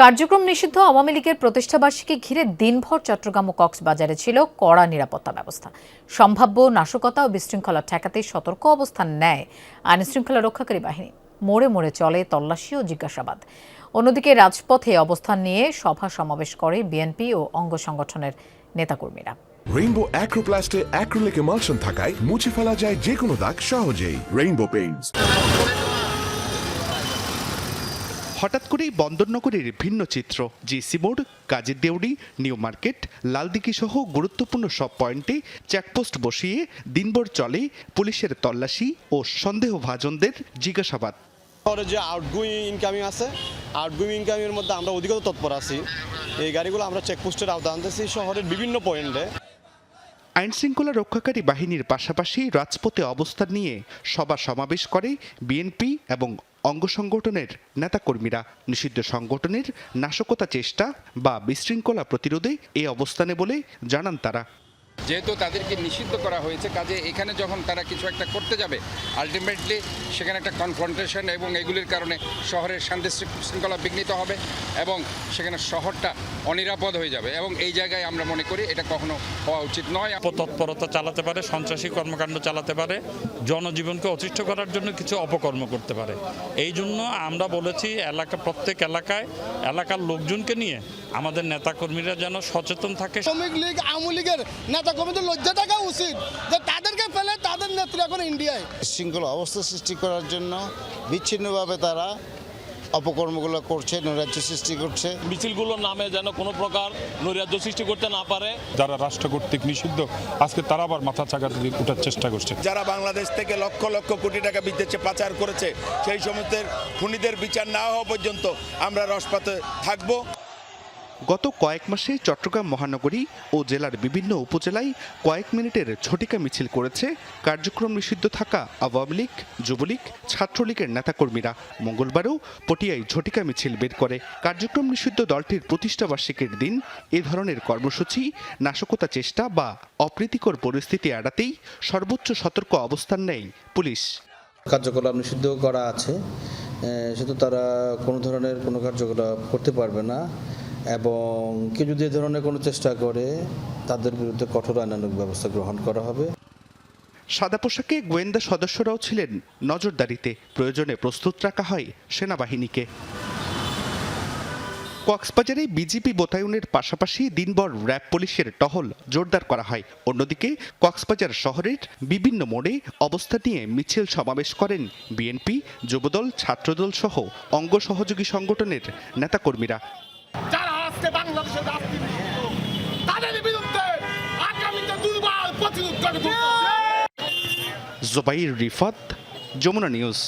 কার্যক্রম নিষিদ্ধ আওয়ামী লীগের প্রতিষ্ঠাবার্ষিকী ঘিরে দিনভর চট্টগ্রাম ও কক্সবাজারে ছিল কড়া নিরাপত্তা ব্যবস্থা। সম্ভাব্য নাশকতা ও বিশৃঙ্খলা ঠেকাতে সতর্ক অবস্থান নেয় আইনশৃঙ্খলা রক্ষাকারী বাহিনী। মোড়ে মোড়ে চলে তল্লাশি ও জিজ্ঞাসাবাদ। অন্যদিকে রাজপথে অবস্থান নিয়ে সভা সমাবেশ করে বিএনপি ও অঙ্গ সংগঠনের নেতাকর্মীরা। রেইনবো অ্যাক্রোপ্লাস্টে অ্যাক্রিলিক এমালশন থাকায় মুছে ফেলা যায় যে কোনো দাগ সহজেই। Rainbow Paints. হঠাৎ করেই বন্দরনগরীর ভিন্ন চিত্র। জিসি মোড়, কাজী দেউড়ি, নিউ মার্কেট, লালদিঘি সহ গুরুত্বপূর্ণ সব পয়েন্টে চেকপোস্ট বসিয়ে দিনভর চলে পুলিশের তল্লাশি ও সন্দেহভাজনদের জিজ্ঞাসাবাদ। শহরে যে আউটগোয়িং ইনকামিং আছে, আউটগোয়িং ইনকামিংয়ের মধ্যে আমরা অধিকতর তৎপর আছি। এই গাড়িগুলো আমরা চেকপোস্টের আওতায় আনতেছি শহরের বিভিন্ন পয়েন্টে। আইনশৃঙ্খলা রক্ষাকারী বাহিনীর পাশাপাশি রাজপথে অবস্থান নিয়ে সভা সমাবেশ করে বিএনপি এবং অঙ্গ সংগঠনের নেতাকর্মীরা। নিষিদ্ধ সংগঠনের নাশকতা চেষ্টা বা বিশৃঙ্খলা প্রতিরোধে এই অবস্থানে বলে জানান তারা। যেহেতু তাদেরকে নিষিদ্ধ করা হয়েছে, কাজে এখানে যখন তারা কিছু একটা করতে যাবে, আলটিমেটলি সেখানে একটা কনফ্রন্টেশন এবং এগুলির কারণে শহরের শান্তি শৃঙ্খলা বিঘ্নিত হবে এবং সেখানে শহরটা অনিরাপদ হয়ে যাবে এবং এই জায়গায় আমরা মনে করি এটা কখনো হওয়া উচিত নয়। তৎপরতা চালাতে পারে, সন্ত্রাসী কর্মকাণ্ড চালাতে পারে, জনজীবনকে অতিষ্ঠ করার জন্য কিছু অপকর্ম করতে পারে। এই জন্য আমরা বলেছি প্রত্যেক এলাকার লোকজনকে নিয়ে আমাদের নেতাকর্মীরা যেন সচেতন থাকে। শ্রমিক লীগ, আওয়ামী লীগের নেতাকর্মীদের লজ্জা থাকা উচিত যে তাদেরকে ফেলে তাদের নেত্রী এখন ইন্ডিয়ায়। শৃঙ্খলা অবস্থা সৃষ্টি করার জন্য বিচ্ছিন্নভাবে তারা অপকর্মগুলো করছে, নৈরাজ্য সৃষ্টি করছে। মিছিলগুলোর নামে যেন কোনো প্রকার নৈরাজ্য সৃষ্টি করতে না পারে। যারা রাষ্ট্র কর্তৃক নিষিদ্ধ, আজকে তারা আবার মাথা চাকা দিয়ে উঠার চেষ্টা করছে। যারা বাংলাদেশ থেকে লক্ষ লক্ষ কোটি টাকা বিদেশে পাচার করেছে, সেই সমস্ত খুনিদের বিচার না হওয়া পর্যন্ত আমরা রাজপথে থাকব। গত কয়েক মাসে চট্টগ্রাম মহানগরী ও জেলার বিভিন্ন উপজেলায় কয়েক মিনিটের ঝটিকা মিছিল করেছে কার্যক্রম নিষিদ্ধ থাকা আওয়ামী লীগ, যুবলীগ, ছাত্রলীগের নেতাকর্মীরা। মঙ্গলবারও পটিয়ায় ঝটিকা মিছিল বের করে। কার্যক্রম নিষিদ্ধ দলটির প্রতিষ্ঠাবার্ষিকীর দিন এ ধরনের কর্মসূচি নাশকতা চেষ্টা বা অপ্রীতিকর পরিস্থিতি এড়াতেই সর্বোচ্চ সতর্ক অবস্থান নেয় পুলিশ। কার্যকলাপ নিষিদ্ধ করা আছে, শুধু তারা কোনো ধরনের কোনো কার্যকলাপ করতে পারবে না এবং কেউ যদি এ ধরনের কোনো চেষ্টা করে তাদের বিরুদ্ধে কঠোর আইনানুগ ব্যবস্থা গ্রহণ করা হবে। সাদা পোশাকে গোয়েন্দা সদস্যরাও ছিলেন নজরদারিতে। প্রয়োজনে প্রস্তুত রাখা হয় সেনাবাহিনীকে। কক্সবাজারে বিজিবি মোতায়েনের পাশাপাশি দিনভর র্যাব পুলিশের টহল জোরদার করা হয়। অন্যদিকে কক্সবাজার শহরের বিভিন্ন মোড়ে অবস্থান নিয়ে মিছিল সমাবেশ করেন বিএনপি, যুবদল, ছাত্রদল সহ অঙ্গ সহযোগী সংগঠনের নেতাকর্মীরা। যারা আজকে বাংলাদেশের রাজনীতি তাদের বিরুদ্ধে আগামীতে দুর্বল প্রতিরোধ গড়ে তুলতে হবে। জুবাইর রিফাত, যমুনা নিউজ।